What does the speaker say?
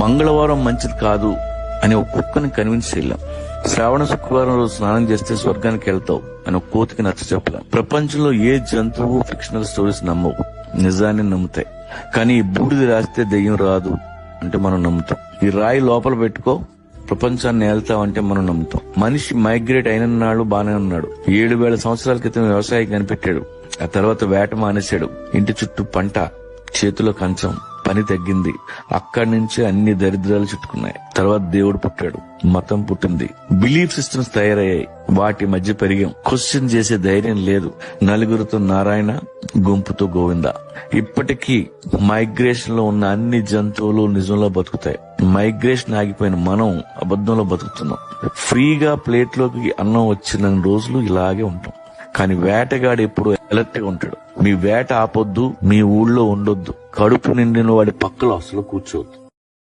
మంగళవారం మంచిది కాదు అని ఒక కుక్కని కన్విన్స్ చేయలేం. శ్రావణ శుక్రవారం రోజు స్నానం చేస్తే స్వర్గానికి వెళ్తావు అని ఒక కోతికి నచ్చ చెప్పలేం. ప్రపంచంలో ఏ జంతువు ఫిక్షనల్ స్టోరీస్ నమ్మవు, నిజాన్ని నమ్ముతాయి. కానీ ఈ బూడిది రాస్తే దెయ్యం రాదు అంటే మనం నమ్ముతాం. ఈ రాయి లోపల పెట్టుకో ప్రపంచాన్ని ఏళ్తామంటే మనం నమ్ముతాం. మనిషి మైగ్రేట్ అయిన నాడు బానే ఉన్నాడు. 7,000 సంవత్సరాల క్రితం వ్యవసాయం కనిపెట్టాడు. ఆ తర్వాత వేట మానేశాడు. ఇంటి చుట్టూ పంట, చేతిలో కంచం, పని తగ్గింది. అక్కడి నుంచి అన్ని దరిద్రాలు చుట్టుకున్నాయి. తర్వాత దేవుడు పుట్టాడు, మతం పుట్టింది, బిలీఫ్ సిస్టమ్స్ తయారయ్యాయి. వాటి మధ్య పెరిగాం. క్వశ్చన్ చేసే ధైర్యం లేదు. నలుగురితో నారాయణ, గుంపుతో గోవింద. ఇప్పటికీ మైగ్రేషన్ లో ఉన్న అన్ని జంతువులు నిజంలో బతుకుతాయి. మైగ్రేషన్ ఆగిపోయిన మనం అబద్ధంలో బతుకుతున్నాం. ఫ్రీగా ప్లేట్లోకి అన్నం వచ్చిన రోజులు ఇలాగే ఉంటాం. కానీ వేటగాడు ఎప్పుడు అలర్ట్ గా ఉంటాడు. మీ వేట ఆపొద్దు, మీ ఊళ్ళో ఉండొద్దు, కడుపు నిండిన వాడి పక్కలో అసలు కూర్చోవద్దు.